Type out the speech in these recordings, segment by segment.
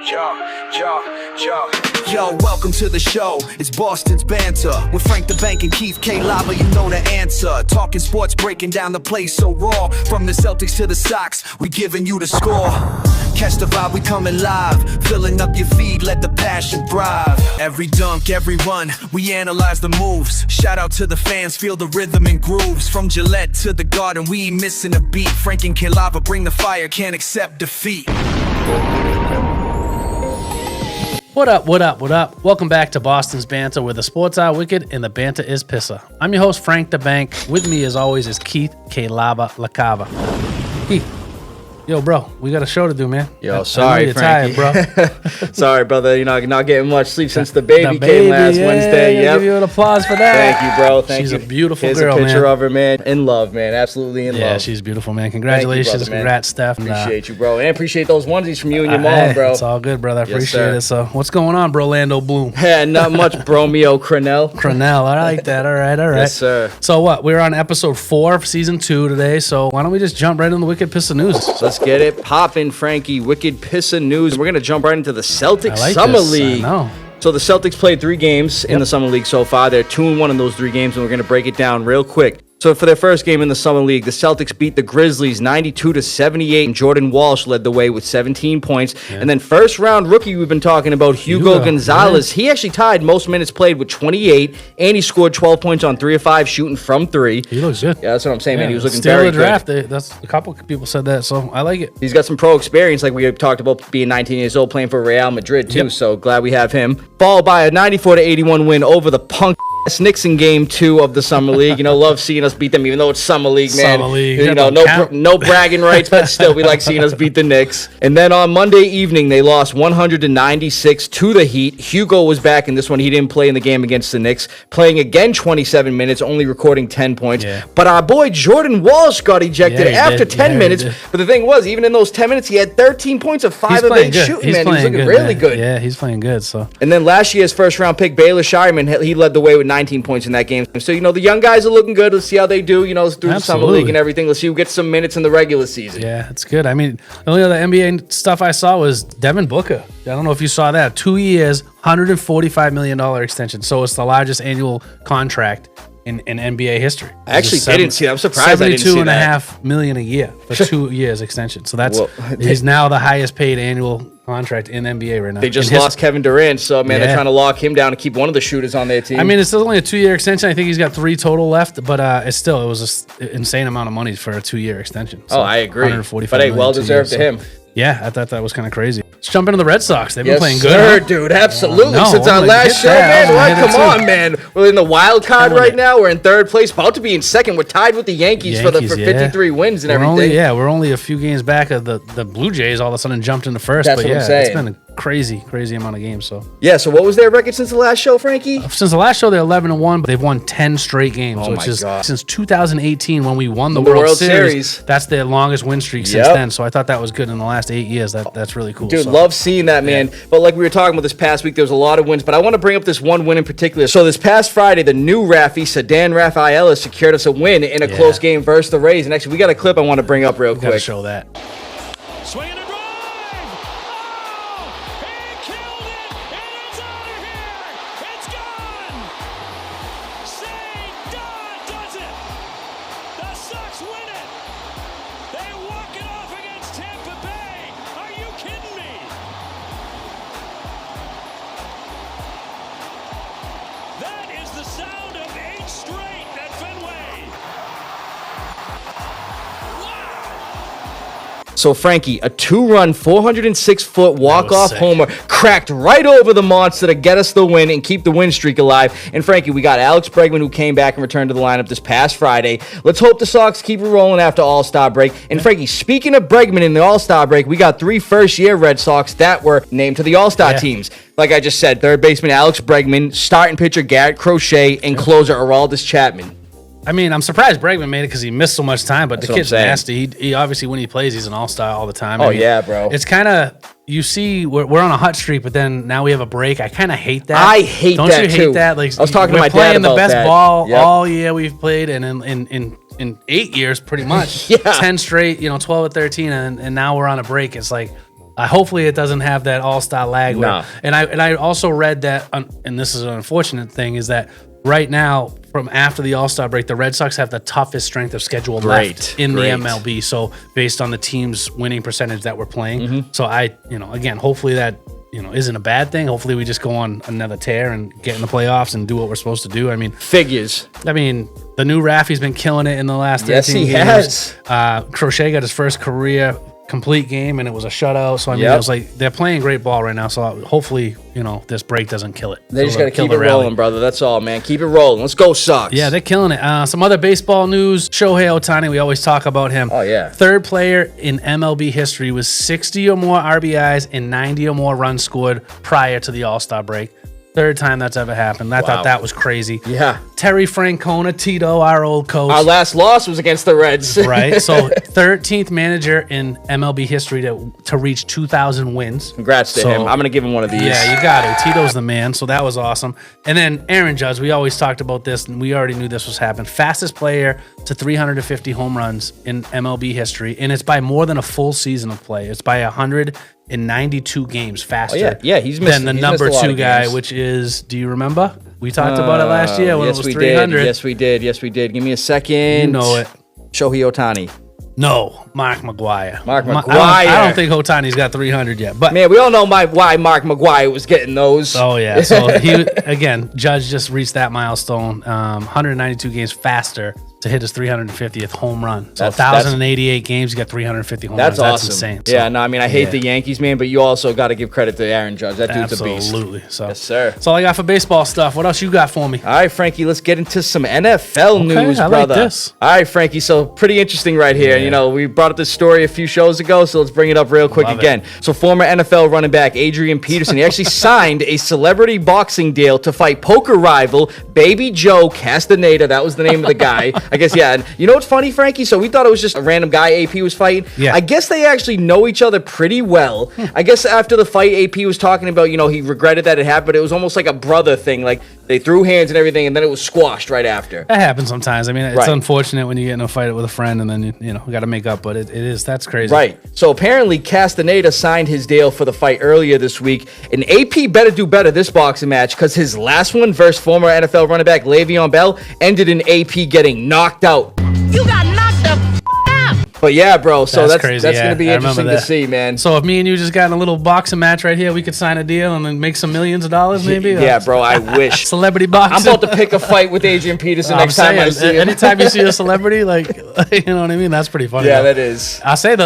Yo, welcome to the show. It's Boston's Banter with Frank the Bank and Keith K. Lava. You know the answer. Talking sports, breaking down the play so raw. From the Celtics to the Sox, we giving you the score. Catch the vibe, we coming live. Filling up your feed, let the passion thrive. Every dunk, every run, we analyze the moves. Shout out to the fans, feel the rhythm and grooves. From Gillette to the Garden, we ain't missing a beat. Frank and K. Lava bring the fire, can't accept defeat. What up, what up, what up? Welcome back to Boston's Banter, where the sports are wicked and the banter is Pissah. I'm your host, Frank the Bank. With me, as always, is Keith K. Lava La Cava. Keith, yo, bro, we got a show to do, man. Yo, sorry, you're Frankie. tired, bro. Sorry, brother. You're not getting much sleep since the baby came last Wednesday. Give you an applause for that. Thank you, bro. Thank you. She's a beautiful Here's girl, a picture man. of her, man. In love, man. Absolutely in love. Yeah, she's beautiful, man. Congratulations. Thank you, brother, Congrats, Steph. Appreciate you, bro. And appreciate those onesies from you and your mom, Hey, bro. it's all good, brother. I Yes, appreciate sir. it. So, what's going on, bro, Lando Bloom? Yeah, not much, Bromeo Cronell. Cronell, I like that. All right. Yes, sir. So what? We're on episode 4 of season 2 today. So why don't we just jump right into the Wicked Pissah News? Let's get it poppin', Frankie. Wicked Pissah news. We're going to jump right into the Celtics I like Summer this. League. I know. So the Celtics played 3 games in the Summer League so far. They're 2-1 in those 3 games, and we're going to break it down real quick. So for their first game in the Summer League, the Celtics beat the Grizzlies 92-78, and Jordan Walsh led the way with 17 points. Yeah. And then first round rookie we've been talking about, Hugo Gonzalez, he actually tied most minutes played with 28, and he scored 12 points on 3 of 5 shooting from 3. He looks good. Yeah, that's what I'm saying, man. He was looking Steal very the draft. good. That's a couple people said that, so I like it. He's got some pro experience, like we talked about, being 19 years old, playing for Real Madrid too. So glad we have him. Followed by a 94-81 win over the punk Knicks in game 2 of the Summer League. You know, love seeing us beat them, even though it's Summer League, man. Summer League. You know, no bragging rights, but still, we like seeing us beat the Knicks. And then on Monday evening, they lost 196 to the Heat. Hugo was back in this one. He didn't play in the game against the Knicks, playing again 27 minutes, only recording 10 points. Yeah. But our boy Jordan Walsh got ejected after 10 minutes. But the thing was, even in those 10 minutes, he had 13 points of 5 of 8 shooting, man. He was looking really good. Yeah, he's playing good. So. And then last year's first-round pick, Baylor Shireman, he led the way with 19 points in that game. So, you know, the young guys are looking good. Let's see how they do, you know, through the Summer League and everything. Let's see who gets some minutes in the regular season. Yeah, it's good. I mean, the only other NBA stuff I saw was Devin Booker. I don't know if you saw that. 2 years, $145 million extension. So it's the largest annual contract in NBA history. I actually didn't see that. I'm surprised I didn't see that. $72.5 million a year for 2 years extension. So that's he's now the highest paid annual contract in NBA right now. They just lost Kevin Durant, so man, they're trying to lock him down and keep one of the shooters on their team. I mean, it's still only a 2-year extension. I think he's got 3 total left, but it was an insane amount of money for a 2-year extension. So I agree. But hey, well deserved to him. Yeah, I thought that was kind of crazy. Let's jump into the Red Sox. They've been playing good. Yes, sir, dude. Absolutely. Since our last show, man. Come on, man. We're in the wild card right now. We're in 3rd place, about to be in 2nd. We're tied with the Yankees for 53 wins and everything. We're only a few games back of the Blue Jays. All of a sudden jumped into 1st. That's what I'm saying. It's been a crazy amount of games. So so what was their record since the last show, Frankie? Since the last show, they're 11-1, but they've won 10 straight games, which is since 2018 when we won the World Series. That's their longest win streak since then. So I thought that was good in the last 8 years. That's really cool. Dude, love seeing that, man. Yeah. But like we were talking about this past week, there was a lot of wins, but I want to bring up this one win in particular. So this past Friday, the new Raffy, Sedan Rafaela, secured us a win in a close game versus the Rays. And actually, we got a clip I want to bring up real quick. Gotta show that. Swinging a drive! Oh! He killed it! And it's out of here! It's gone! St. John does it! The Sox win it! They walk it off against Tampa Bay! Are you kidding me? That is the sound of 8 straight at Fenway! So, Frankie, a 2-run, 406-foot walk-off homer cracked right over the monster to get us the win and keep the win streak alive. And, Frankie, we got Alex Bregman, who came back and returned to the lineup this past Friday. Let's hope the Sox keep it rolling after All-Star break. And, Frankie, speaking of Bregman in the All-Star break, we got 3 first-year Red Sox that were named to the All-Star teams. Like I just said, third baseman Alex Bregman, starting pitcher Garrett Crochet, and closer Aroldis Chapman. I mean, I'm surprised Bregman made it because he missed so much time, but the kid's nasty. He obviously, when he plays, he's an all-star all the time. I mean, bro. It's kind of, you see, we're on a hot streak, but then now we have a break. I kind of hate that. I hate that, too. Don't you hate that? Like, I was talking to my dad about that. We're playing the best ball all year we've played, and in 8 years, pretty much. 10 straight, 12 or 13, and now we're on a break. It's like, Hopefully it doesn't have that all-star lag. No. And I also read that, and this is an unfortunate thing, is that right now, from after the All-Star break, the Red Sox have the toughest strength of schedule left in the MLB. So based on the team's winning percentage that we're playing. So again, hopefully that, isn't a bad thing. Hopefully we just go on another tear and get in the playoffs and do what we're supposed to do. I mean, figures. the new Raffy's been killing it in the last 13 Yes, he games. has. Crochet got his first career complete game, and it was a shutout. So, it was like they're playing great ball right now. So, hopefully, this break doesn't kill it. They just got to keep it rolling, brother. That's all, man. Keep it rolling. Let's go, Sox. Yeah, they're killing it. Some other baseball news. Shohei Ohtani, we always talk about him. Oh, yeah. Third player in MLB history with 60 or more RBIs and 90 or more runs scored prior to the All-Star break. Third time that's ever happened. I thought that was crazy. Yeah. Terry Francona, Tito, our old coach. Our last loss was against the Reds. Right. So 13th manager in MLB history to reach 2,000 wins. Congrats to him. I'm going to give him one of these. Yeah, you got to. Tito's the man. So that was awesome. And then Aaron Judge, we always talked about this, and we already knew this was happening. Fastest player to 350 home runs in MLB history. And it's by more than a full season of play. It's by 192 games faster he's than the number missed a lot 2 of guy, games. which is, do you remember? We talked about it last year when it was 300. Yes, we did. Give me a second. You know it. Shohei Ohtani. No, Mark McGwire. Mark I McGwire. don't think Ohtani's got 300 yet. But Man, we all know why Mark McGwire was getting those. oh yeah, so Judge just reached that milestone, 192 games faster to hit his 350th home run. So 1,088 games, he got 350 home runs. That's awesome. That's insane. Yeah, no, I hate the Yankees, man, but you also got to give credit to Aaron Judge. That dude's a beast. Absolutely. So, Yes, sir. That's all I got for baseball stuff. What else you got for me? All right, Frankie, let's get into some NFL news, I like brother. this. All right, Frankie, so pretty interesting right here. Yeah. We brought up this story a few shows ago, so let's bring it up real quick Love again. So former NFL running back Adrian Peterson, he actually signed a celebrity boxing deal to fight poker rival Baby Joe Castaneda. That was the name of the guy. I guess, yeah. And you know what's funny, Frankie? So we thought it was just a random guy AP was fighting. Yeah. I guess they actually know each other pretty well. I guess after the fight, AP was talking about, he regretted that it happened, but it was almost like a brother thing. Like, they threw hands and everything, and then it was squashed right after. That happens sometimes. I mean, it's Right. unfortunate when you get in a fight with a friend and then, you got to make up, but that's crazy. Right. So apparently Castaneda signed his deal for the fight earlier this week, and AP better do better this boxing match because his last one versus former NFL running back Le'Veon Bell ended in AP getting knocked out. You got knocked the out. But yeah, bro, so that's crazy. that's Yeah, going to be I remember interesting to that. see, man. So if me and you just got in a little boxing match right here, we could sign a deal and then make some millions of dollars maybe? Yeah, bro, I wish. Celebrity I'm boxing. about to pick a fight with Adrian Peterson I'm next time I saying, see him. anytime you see a celebrity, like, you know what I mean? That's pretty funny. Yeah, though. that is. I say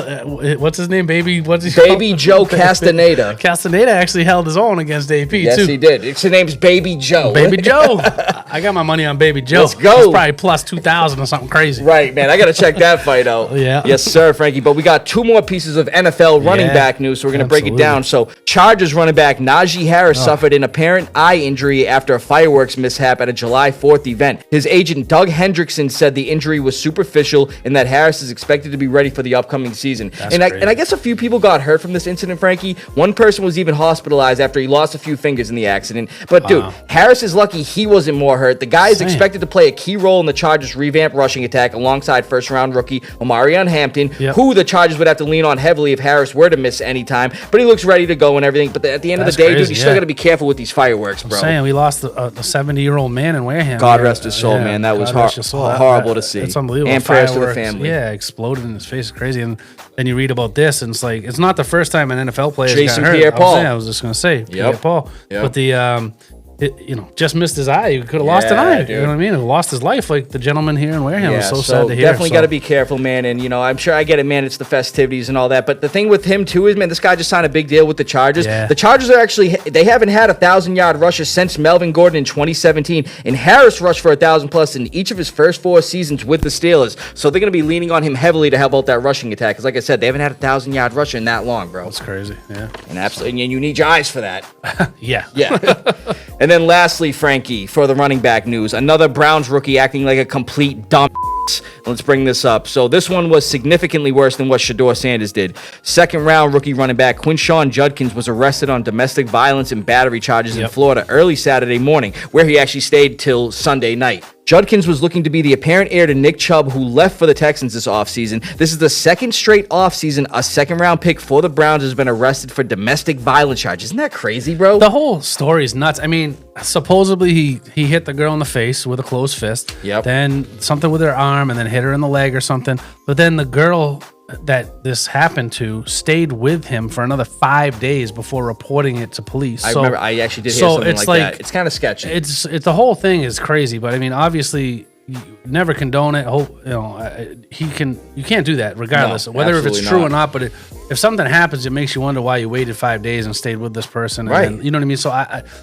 what's his name? What's his Baby Joe Castaneda. Castaneda actually held his own against AP Yes, too. he did. His name's Baby Joe. Baby Joe. I got my money on Baby Joe. Let's go. It's probably plus 2,000 or something crazy. Right, man. I got to check that fight out. Yeah. Yes, sir, Frankie. But we got two more pieces of NFL running back news, so we're going to break it absolutely. down. So, Chargers running back Najee Harris suffered an apparent eye injury after a fireworks mishap at a July 4th event. His agent, Doug Hendrickson, said the injury was superficial and that Harris is expected to be ready for the upcoming season. And I guess a few people got hurt from this incident, Frankie. One person was even hospitalized after he lost a few fingers in the accident. But, dude, Harris is lucky he wasn't more hurt. The guy is expected to play a key role in the Chargers' revamped rushing attack alongside first-round rookie Omarion Hampton, who the Chargers would have to lean on heavily if Harris were to miss any time. But he looks ready to go and everything. But at the end of the day, dude, you still got to be careful with these fireworks, bro. I'm saying we lost a 70-year-old man in Wareham. God rest his soul, man. That was horrible to see. It's unbelievable. And prayers to the Fireworks, family. Yeah, exploded in his face. It's crazy. And then you read about this, and it's like, it's not the first time an NFL player Jason got hurt. Pierre-Paul. I was just going to say, Pierre-Paul. Yep. But the... just missed his eye. He could have lost an eye. dude. You know what I mean? He lost his life, like the gentleman here in Wareham. Yeah, It was so sad to hear. Definitely got to be careful, man. And, I'm sure I get it, man. It's the festivities and all that. But the thing with him, too, is, man, this guy just signed a big deal with the Chargers. Yeah. The Chargers are actually, they haven't had a 1,000-yard rusher since Melvin Gordon in 2017. And Harris rushed for 1,000+ in each of his first 4 seasons with the Steelers. So they're going to be leaning on him heavily to help out that rushing attack. Because, like I said, they haven't had a 1,000-yard rusher in that long, bro. That's crazy. Yeah. And absolutely, and you need your eyes for that. Yeah. Yeah. And then lastly, Frankie, for the running back news, another Browns rookie acting like a complete dumb. Let's bring this up. So this one was significantly worse than what Shador Sanders did. Second-round rookie running back Quinshawn Judkins was arrested on domestic violence and battery charges in Florida early Saturday morning, where he actually stayed till Sunday night. Judkins was looking to be the apparent heir to Nick Chubb, who left for the Texans this offseason. This is the second straight offseason a second-round pick for the Browns has been arrested for domestic violence charges. Isn't that crazy, bro? The whole story is nuts. I mean, supposedly he hit the girl in the face with a closed fist. Yep. Then something with her arm, and then hit her in the leg or something. But then the girl that this happened to stayed with him for another 5 days before reporting it to police. I remember I actually did hear something like that. It's kind of sketchy. It's the whole thing is crazy, but I mean, obviously, you never condone it. You can't do that regardless, whether if it's true or not. But if something happens, it makes you wonder why you waited 5 days and stayed with this person. Right. And, you know what I mean? So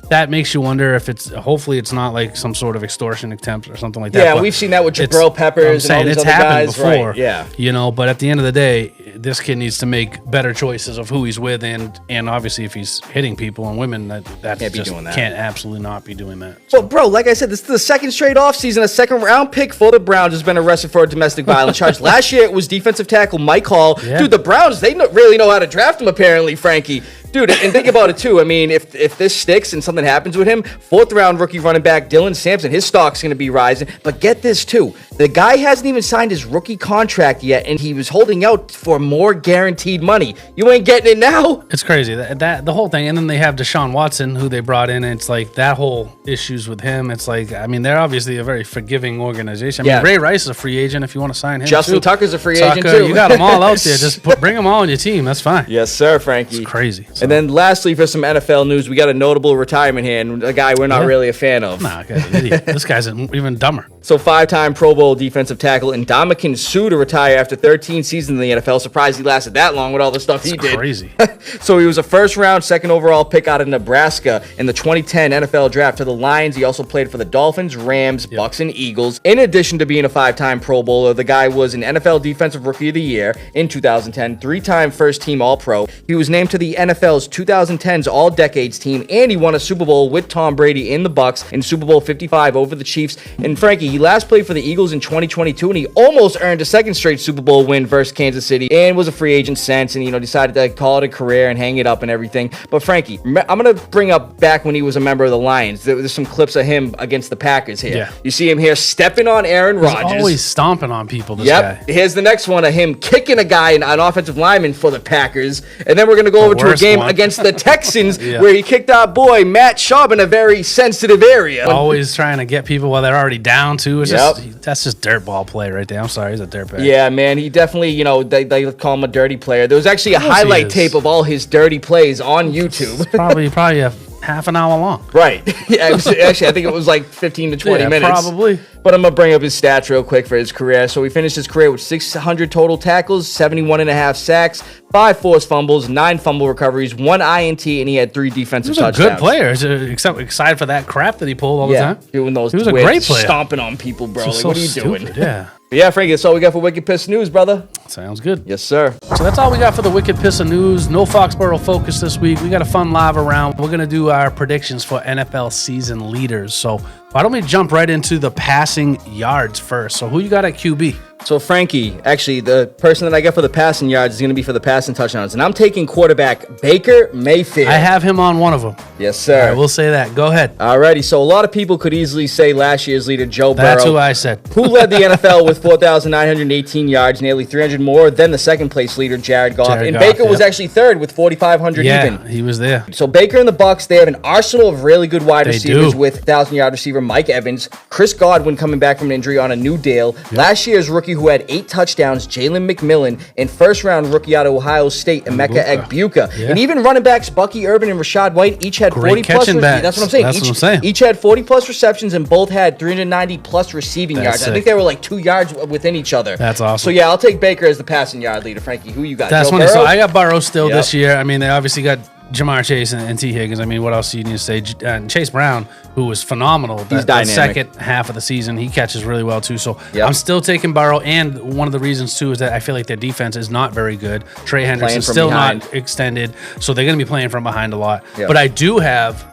that makes you wonder if hopefully it's not like some sort of extortion attempt or something like that. Yeah, we've seen that with Jabril Peppers and all these it's other happened guys. before. Right, yeah. You know, but at the end of the day, this kid needs to make better choices of who he's with, and obviously if he's hitting people and women, that can't absolutely not be doing that. Well, bro, like I said, this is the second straight offseason. A second-round pick for the Browns has been arrested for a domestic violence charge. Last year, it was defensive tackle Mike Hall. Yeah. Dude, the Browns, they really know how to draft him, apparently, Frankie. Dude, and think about it, too. I mean, if this sticks and something happens with him, fourth-round rookie running back Dylan Sampson, his stock's going to be rising. But get this, too. The guy hasn't even signed his rookie contract yet, and he was holding out for more guaranteed money. You ain't getting it now? It's crazy, that the whole thing. And then they have Deshaun Watson, who they brought in, and it's like that whole issues with him. It's like, I mean, they're obviously a very forgiving organization. I mean, Ray Rice is a free agent if you want to sign him. Justin Tucker's a free agent, too. You got them all out there. Just bring them all on your team. That's fine. Yes, sir, Frankie. It's crazy. So. And then lastly, for some NFL news, we got a notable retirement here, and a guy we're not really a fan of. Nah, okay, idiot. This guy's even dumber. So 5-time Pro Bowl defensive tackle Ndamukong Suh to retire after 13 seasons in the NFL. Surprised he lasted that long with all the stuff he did. Crazy. So he was a first-round, second overall pick out of Nebraska in the 2010 NFL draft to the Lions. He also played for the Dolphins, Rams, Bucks, and Eagles. In addition to being a 5-time Pro Bowler, the guy was an NFL Defensive Rookie of the Year in 2010, 3-time first-team All-Pro. He was named to the NFL's 2010's All-Decades team, and he won a Super Bowl with Tom Brady in the Bucks in Super Bowl 55 over the Chiefs. And Frankie, he last played for the Eagles in 2022, and he almost earned a second straight Super Bowl win versus Kansas City, and was a free agent since, and decided to call it a career and hang it up and everything. But Frankie, I'm gonna bring up back when he was a member of the Lions. There's some clips of him against the Packers here. Yeah. You see him here stepping on Aaron Rodgers. He's always stomping on people. This guy. Here's the next one of him kicking a guy, an offensive lineman for the Packers, and then we're gonna go over to a game against the Texans where he kicked our boy Matt Schaub in a very sensitive area. Always trying to get people while they're already down too. That's just dirtball play right there. I'm sorry, he's a dirtbag. Yeah, man, he definitely, they call him a dirty player. There was actually a highlight tape of all his dirty plays on YouTube. Probably a half an hour long. Right. Yeah, actually, I think it was like 15 to 20 minutes. Probably. But I'm going to bring up his stats real quick for his career. So he finished his career with 600 total tackles, 71.5 sacks, 5 forced fumbles, 9 fumble recoveries, 1 INT, and he had 3 defensive touchdowns. He was a good player, except aside for that crap that he pulled all the time. Doing those he was a great player. Stomping on people, bro. Like, what are you doing? Yeah. But yeah, Frankie, that's all we got for Wicked Pissah News, brother. Sounds good. Yes, sir. So that's all we got for the Wicked Pissah News. No Foxborough focus this week. We got a fun live round. We're going to do our predictions for NFL season leaders. So why don't we jump right into the passing yards first? So who you got at QB? So, Frankie, actually, the person that I get for the passing yards is going to be for the passing touchdowns. And I'm taking quarterback Baker Mayfield. I have him on one of them. Yes, sir. I will say that. Go ahead. Alrighty, so a lot of people could easily say last year's leader, Joe Burrow. That's who I said. Who led the NFL with 4,918 yards, nearly 300 more than the second-place leader, Jared Goff. Baker was actually third with 4,500 even. Yeah, he was there. So Baker and the Bucs, they have an arsenal of really good wide receivers with 1,000-yard receiver Mike Evans, Chris Godwin coming back from an injury on a new deal. Yep. Last year's rookie who had 8 touchdowns, Jalen McMillan, and first-round rookie out of Ohio State, Emeka Egbuka. Yeah. And even running backs Bucky Urban and Rashad White each had 40-plus. That's what I'm saying. Each had 40-plus receptions and both had 390-plus receiving yards. Sick. I think they were like 2 yards within each other. That's awesome. So yeah, I'll take Baker as the passing yard leader. Frankie, who you got? That's Joe funny. Burrow? So I got Burrow still this year. I mean, they obviously got Jamar Chase and T. Higgins. I mean, what else do you need to say? Chase Brown, who was phenomenal the second half of the season. He catches really well, too. So I'm still taking Burrow. And one of the reasons, too, is that I feel like their defense is not very good. Trey Hendrickson's still not extended. So they're going to be playing from behind a lot. Yep. But I do have,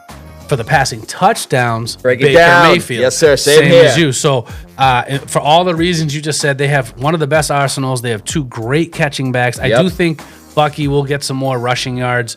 for the passing touchdowns, Baker Mayfield. Yes, sir. Same here. As you. So for all the reasons you just said, they have one of the best arsenals. They have 2 great catching backs. I do think Bucky will get some more rushing yards.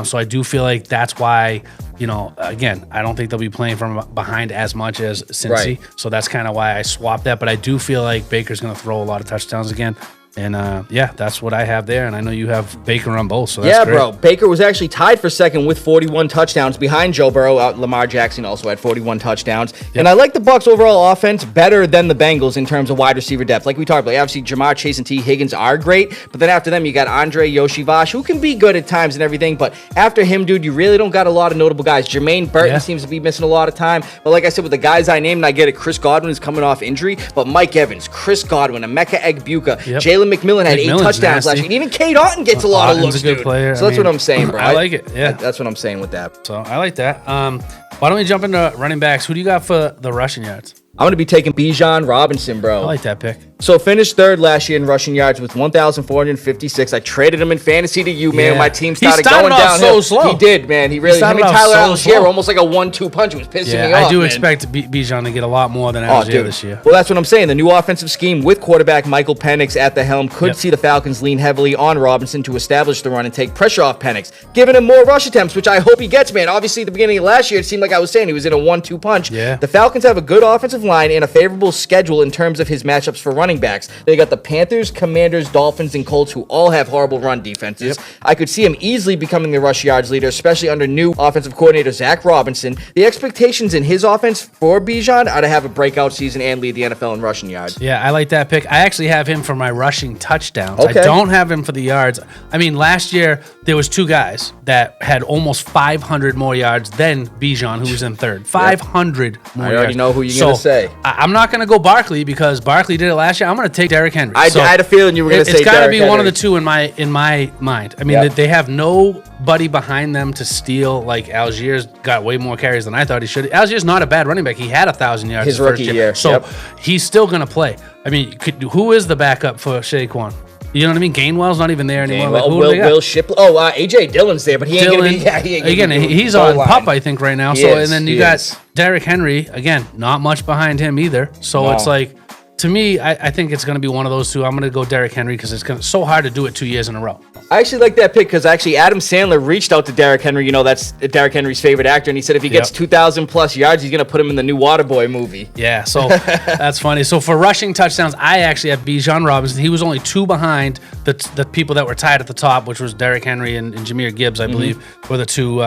So I do feel like that's why again, I don't think they'll be playing from behind as much as Cincy. Right. So that's kind of why I swapped that. But I do feel like Baker's going to throw a lot of touchdowns again. And that's what I have there. And I know you have Baker on both. So that's great. Bro. Baker was actually tied for second with 41 touchdowns behind Joe Burrow. Lamar Jackson also had 41 touchdowns. Yep. And I like the Bucs overall offense better than the Bengals in terms of wide receiver depth. Like we talked about, obviously Jamar Chase and T. Higgins are great. But then after them, you got Andre Yoshivas, who can be good at times and everything. But after him, dude, you really don't got a lot of notable guys. Jermaine Burton seems to be missing a lot of time. But like I said, with the guys I named, and I get it, Chris Godwin is coming off injury. But Mike Evans, Chris Godwin, Emeka Egbuka, Jalen McMillan had 8 touchdowns last year. And even Cade Otton gets a lot of looks, a good dude. player. So that's what I'm saying, bro. I like it. Yeah. That's what I'm saying with that. So I like that. Why don't we jump into running backs? Who do you got for the rushing yards? I'm going to be taking Bijan Robinson, bro. I like that pick. So finished third last year in rushing yards with 1,456. I traded him in fantasy to you, man. Yeah. My team started going downhill. so slow. He did, man. He really. started Him and off Tyler so Algier slow. almost like a 1-2 punch. It was pissing me off. I do man. expect Bijan to get a lot more than Algier this year. Well, that's what I'm saying. The new offensive scheme with quarterback Michael Penix at the helm could see the Falcons lean heavily on Robinson to establish the run and take pressure off Penix, giving him more rush attempts, which I hope he gets, man. Obviously, at the beginning of last year, it seemed like I was saying he was in a 1-2 punch. Yeah. The Falcons have a good offensive line and a favorable schedule in terms of his matchups for running backs. They got the Panthers, Commanders, Dolphins, and Colts, who all have horrible run defenses. I could see him easily becoming the rush yards leader, especially under new offensive coordinator Zach Robinson. The expectations in his offense for Bijan are to have a breakout season and lead the NFL in rushing yards. Yeah, I like that pick. I actually have him for my rushing touchdowns. Okay. I don't have him for the yards. I mean, last year there was 2 guys that had almost 500 more yards than Bijan, who was in third. 500 more yards. I already know who you're going to say. I'm not going to go Barkley because Barkley did it last year. I'm going to take Derrick Henry. I had a feeling you were going to say It's got to Derrick be Henry. one of the two in my mind. I mean, they have nobody behind them to steal. Like Algier's got way more carries than I thought he should. Algier's not a bad running back. He had 1,000 yards his first rookie year. So he's still going to play. I mean, who is the backup for Saquon? You know what I mean? Gainwell's not even there anymore. Like, Will Shipley. Oh, A.J. Dillon's there, but he ain't going to be. Again, he's on pup, I think, right now. And then you got Derrick Henry. Again, not much behind him either. So it's like, to me, I think it's going to be one of those two. I'm going to go Derrick Henry because it's so hard to do it 2 years in a row. I actually like that pick because Adam Sandler reached out to Derrick Henry. You know, that's Derrick Henry's favorite actor. And he said if he gets 2,000 plus yards, he's going to put him in the new Waterboy movie. Yeah, so that's funny. So for rushing touchdowns, I actually have Bijan Robinson. He was only 2 behind the people that were tied at the top, which was Derrick Henry and Jahmyr Gibbs, I believe, were the 2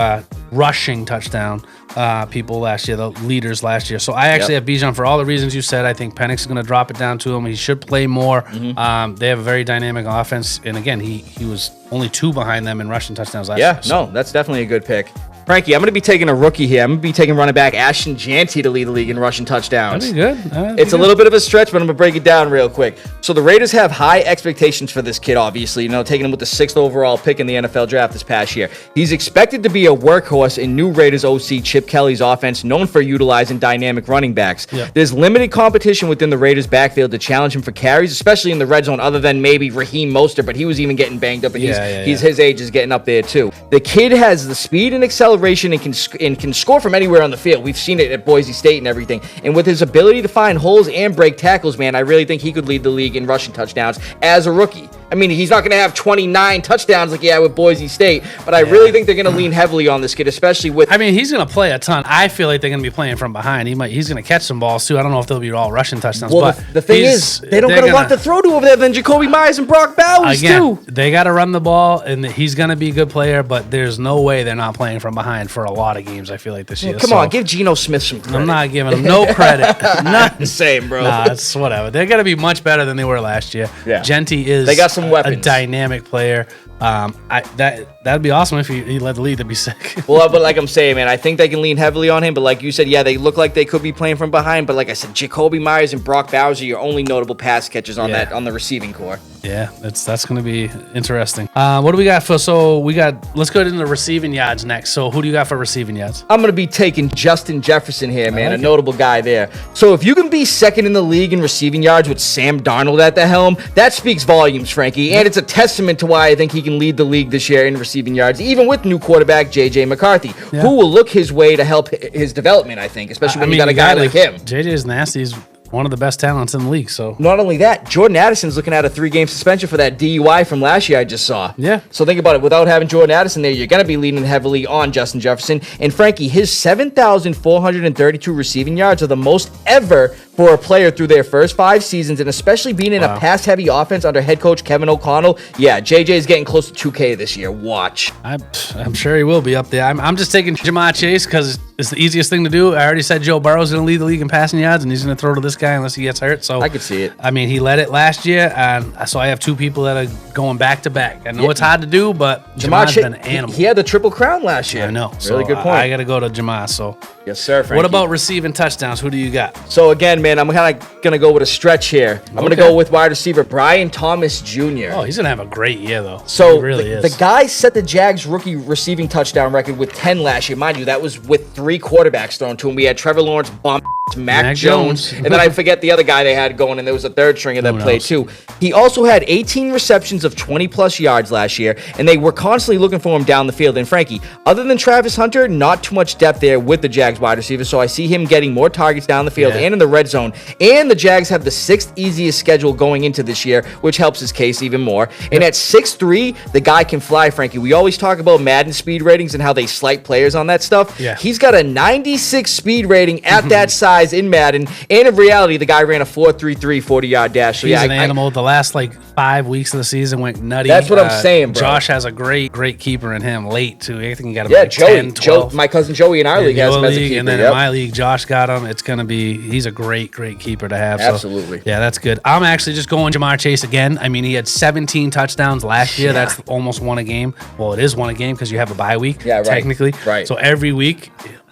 rushing touchdown people last year, the leaders last year. So I actually have Bijan for all the reasons you said. I think Penix is going to drop it down to him. He should play more. They have a very dynamic offense. And again, he was only 2 behind them in rushing touchdowns last year. No, that's definitely a good pick. Frankie, I'm going to be taking a rookie here. I'm going to be taking running back Ashton Janty to lead the league in rushing touchdowns. That'd be good. It's a little bit of a stretch, but I'm going to break it down real quick. So the Raiders have high expectations for this kid, obviously. You know, taking him with the 6th overall pick in the NFL draft this past year. He's expected to be a workhorse in new Raiders OC Chip Kelly's offense, known for utilizing dynamic running backs. There's limited competition within the Raiders backfield to challenge him for carries, especially in the red zone, other than maybe Raheem Mostert, but he was even getting banged up, and his age is getting up there too. The kid has the speed and acceleration and can score from anywhere on the field. We've seen it at Boise State and everything. And with his ability to find holes and break tackles, man, I really think he could lead the league in rushing touchdowns as a rookie. I mean, he's not going to have 29 touchdowns like he had with Boise State, but I really think they're going to lean heavily on this kid, especially with... I mean, he's going to play a ton. I feel like they're going to be playing from behind. He's going to catch some balls, too. I don't know if they'll be all rushing touchdowns. Well, but the thing is, they don't got a lot to throw to over there than Jacoby Myers and Brock Bowers, too. They got to run the ball, and he's going to be a good player, but there's no way they're not playing from behind for a lot of games, I feel like, this year. Come on, give Geno Smith some credit. I'm not giving him no credit. The same, bro. Nah, it's whatever. They're going to be much better than they were last year. Yeah. Genty is they got some weapons. A dynamic player. That'd be awesome if he led the league. That'd be sick. Well, but like I'm saying, man, I think they can lean heavily on him. But like you said, they look like they could be playing from behind. But like I said, Jacoby Myers and Brock Bowers are your only notable pass catchers on on the receiving core. Yeah, that's going to be interesting. What do we got for? Let's go into the receiving yards next. So who do you got for receiving yards? I'm going to be taking Justin Jefferson here, man, a notable guy there. So if you can be second in the league in receiving yards with Sam Darnold at the helm, that speaks volumes, Frankie. And it's a testament to why I think he can lead the league this year in receiving yards, even with new quarterback J.J. McCarthy, who will look his way to help his development, I think, especially when you got a guy like him. J.J. is nasty. one of the best talents in the league. So Not only that, Jordan Addison's looking at a 3-game suspension for that DUI from last year I just saw. Yeah. So think about it. Without having Jordan Addison there, you're going to be leaning heavily on Justin Jefferson. And Frankie, his 7,432 receiving yards are the most ever for a player through their first 5 seasons, and especially being in a pass-heavy offense under head coach Kevin O'Connell. Yeah, JJ is getting close to 2K this year. Watch. I'm sure he will be up there. I'm just taking Jamar Chase because it's the easiest thing to do. I already said Joe Burrow's going to lead the league in passing yards, and he's going to throw to this guy unless he gets hurt. So I could see it. I mean, he led it last year, and so I have 2 people that are going back to back. I know it's hard to do, but Jamar's been an animal. He had the triple crown last year. I know. Really So good point. I got to go to Jamar. So Yes, sir, Frankie. what about receiving touchdowns? Who do you got? So again, man, I'm kind of going to go with a stretch here. I'm going to go with wide receiver Brian Thomas Jr. Oh, he's going to have a great year, though. So he really is. The guy set the Jags rookie receiving touchdown record with 10 last year. Mind you, that was with 3 quarterbacks thrown to him. We had Trevor Lawrence, Mac Jones, and then I forget the other guy they had going, and there was a third stringer that played too. He also had 18 receptions of 20-plus yards last year, and they were constantly looking for him down the field. And Frankie, other than Travis Hunter, not too much depth there with the Jags wide receivers, so I see him getting more targets down the field and in the red zone. And the Jags have the 6th easiest schedule going into this year, which helps his case even more. And at 6'3", the guy can fly, Frankie. We always talk about Madden speed ratings and how they slight players on that stuff. Yeah. He's got a 96 speed rating at that size in Madden, and in reality, the guy ran a 4.33 40-yard dash. So He's an animal. The last 5 weeks of the season went nutty. That's what I'm saying, bro. Josh has a great keeper in him late too. I think he got him Joey, 10, 12. my cousin Joey in our league has him as a keeper. And then in my league, Josh got him. It's gonna be. He's a great keeper to have. Absolutely. So, yeah, that's good. I'm actually just going Jamar Chase again. I mean, he had 17 touchdowns last year. That's almost one a game. Well, it is one a game because you have a bye week. Yeah, right. Technically. Right. So every week,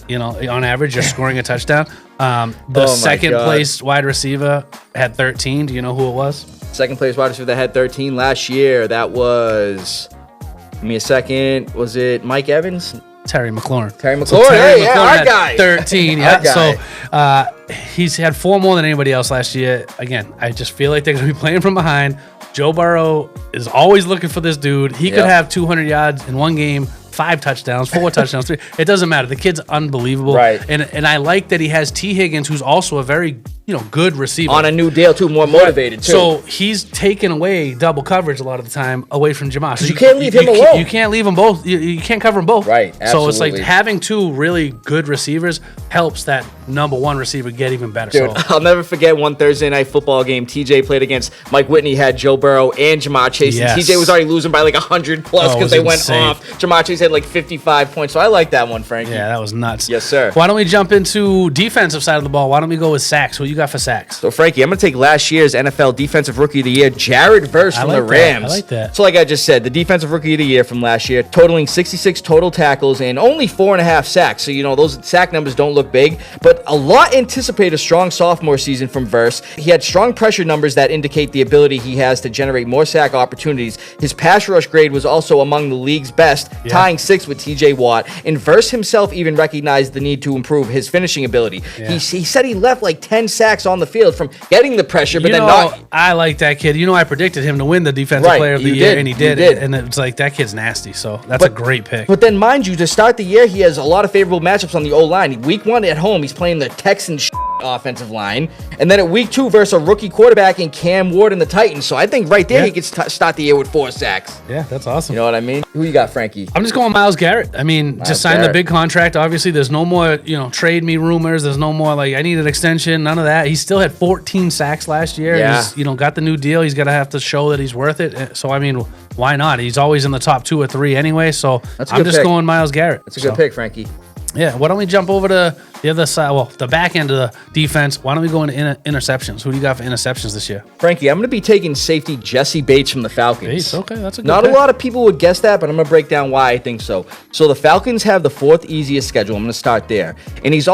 on average, you're scoring a touchdown. The second place wide receiver had 13. Do you know who it was? Second place wide receiver that had 13 last year. That was, give me a second. Was it Mike Evans? Terry McLaurin. Terry McLaurin. So Terry McLaurin our had guy. 13. Yeah. So he's had 4 more than anybody else last year. Again, I just feel like they're going to be playing from behind. Joe Burrow is always looking for this dude. He could have 200 yards in one game, 5 touchdowns, 4 touchdowns, 3. It doesn't matter. The kid's unbelievable. Right. And I like that he has T. Higgins, who's also a very good receiver. On a new deal, too. More motivated, too. So he's taking away double coverage a lot of the time away from Jamar. So you can't leave him alone. You can't leave them both. You can't cover them both. Right, So it's like absolutely. having 2 really good receivers helps that number 1 receiver get even better. Dude, So I'll never forget one Thursday night football game. TJ played against Mike Whitney, had Joe Burrow and Jamar Chase. Yes. And TJ was already losing by 100 plus Oh, it because was they went insane. off. Jamar Chase had 55 points. So I like that one, Frankie. yeah, that was nuts. Yes, sir. Why don't we jump into defensive side of the ball? Why don't we go with sacks? Who you got for sacks? So, Frankie, I'm going to take last year's NFL Defensive Rookie of the Year, Jared Verse from the like that. Rams. I like that. So, like I just said, the Defensive Rookie of the Year from last year, totaling 66 total tackles and only 4.5 sacks. So, those sack numbers don't look big, but a lot anticipate a strong sophomore season from Verse. He had strong pressure numbers that indicate the ability he has to generate more sack opportunities. His pass rush grade was also among the league's best, tying 6th with TJ Watt. And Verse himself even recognized the need to improve his finishing ability. Yeah. He said he left 10 sacks on the field from getting the pressure, but then not. I like that kid. I predicted him to win the defensive player of the year, and he did. And it's like that kid's nasty. So that's a great pick. But then, mind you, to start the year, he has a lot of favorable matchups on the O-line. Week 1 at home, he's playing the Texans offensive line. And then at week 2 versus a rookie quarterback in Cam Ward and the Titans. So I think right there he could start the year with 4 sacks. Yeah, that's awesome. You know what I mean? Who you got, Frankie? I'm just going Myles Garrett. Just signed the Garrett. big contract. Obviously, there's no more, trade me rumors. There's no more I need an extension. None of that. He still had 14 sacks last year. Yeah. He's, got the new deal. He's got to have to show that he's worth it. So, why not? He's always in the top 2 or 3 anyway. So I'm just going Myles Garrett. That's a good pick, Frankie. Yeah, why don't we jump over to the other side? Well, the back end of the defense. Why don't we go into interceptions? Who do you got for interceptions this year? Frankie, I'm going to be taking safety Jesse Bates from the Falcons. Bates, okay, that's a good Not pick. a lot of people would guess that, but I'm going to break down why I think so. So the Falcons have the 4th easiest schedule. I'm going to start there. And he's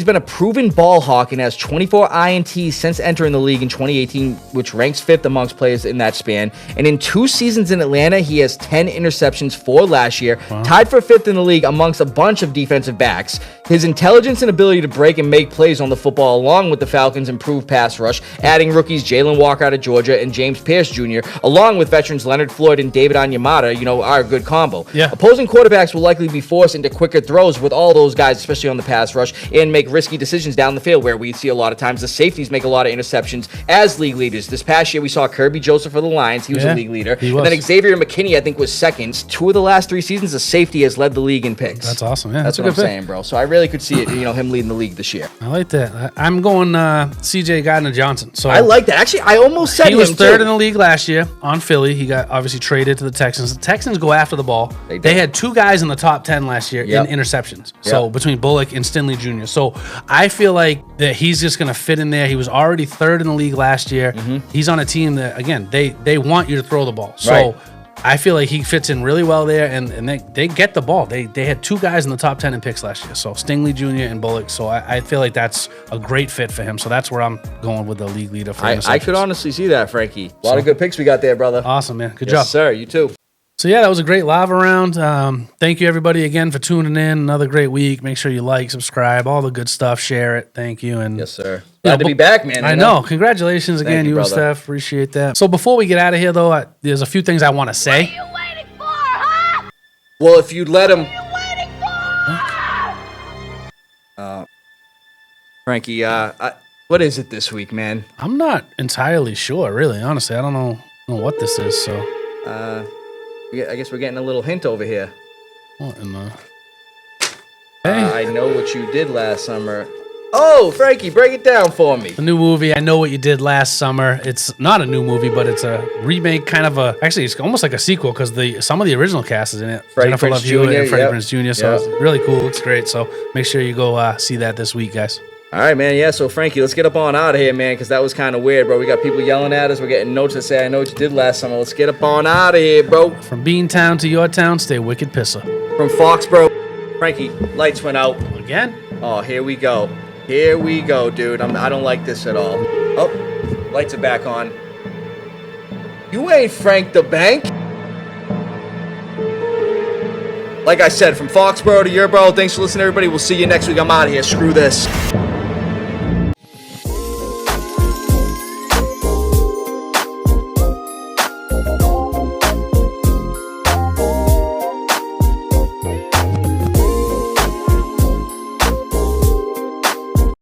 been a proven ball hawk and has 24 INTs since entering the league in 2018, which ranks 5th amongst players in that span. And in 2 seasons in Atlanta, he has 10 interceptions for last year, tied for 5th in the league amongst a bunch of defensive backs. His intelligence and ability to break and make plays on the football, along with the Falcons' improved pass rush, adding rookies Jalen Walker out of Georgia and James Pierce Jr., along with veterans Leonard Floyd and David Onyemata, are a good combo. Yeah. Opposing quarterbacks will likely be forced into quicker throws with all those guys, especially on the pass rush, and make risky decisions down the field, where we see a lot of times the safeties make a lot of interceptions as league leaders. This past year, we saw Kirby Joseph for the Lions. He was a league leader. He was. And then Xavier McKinney, I think, was second. 2 of the last 3 seasons, the safety has led the league in picks. That's awesome. Yeah, That's a what good I'm pick. saying, bro. So I really could see it, him leading the league this year. I like that. I'm going C.J. Gardner-Johnson. So I like that. Actually, I almost said he was him, third too. in the league last year on Philly. He got obviously traded to the Texans. The Texans go after the ball. They had 2 guys in the top 10 last year in interceptions. So between Bullock and Stinley Jr. So I feel like that he's just going to fit in there. He was already third in the league last year. He's on a team that, again, they want you to throw the ball. So I feel like he fits in really well there, and they get the ball. They had 2 guys in the top 10 in picks last year, so Stingley Jr. and Bullock. So I feel like that's a great fit for him. So that's where I'm going with the league leader for interceptions. I could honestly see that, Frankie. A lot of good picks we got there, brother. Awesome, man. Good Yes, job. sir. You too. So yeah, that was a great lava round. Thank you everybody again for tuning in. Another great week. Make sure you like, subscribe, all the good stuff. Share it. Thank you. And Yes, sir. Glad to be back, man. I know. Congratulations again, you, you and brother. Steph. Appreciate that. So before we get out of here, though, there's a few things I want to say. What are you waiting for, huh? Well, if you'd let him... What are you waiting for? Frankie, what is it this week, man? I'm not entirely sure, really. Honestly, I don't know what this is. So I guess we're getting a little hint over here. what in the? I know what you did last summer. Oh, Frankie, break it down for me. The new movie, I Know What You Did Last Summer. It's not a new movie, but it's a remake, kind of a... Actually, it's almost like a sequel because some of the original cast is in it. Freddie Jennifer Prinze Love Hewitt Jr., and Freddie yep. Prinze Jr. So it's really cool. Looks great. So make sure you go see that this week, guys. All right, man. Yeah, so Frankie, let's get up on out of here, man, because that was kind of weird, bro. We got people yelling at us. We're getting notes that say, I know what you did last summer. Let's get up on out of here, bro. From Beantown to your town, stay wicked Pissah. From Foxborough. Frankie, lights went out. Again? Oh, here we go. Here we go, dude. I don't like this at all. Oh, lights are back on. You ain't Frank the Bank. Like I said, from Foxborough to your borough, thanks for listening, everybody. We'll see you next week. I'm out of here. Screw this.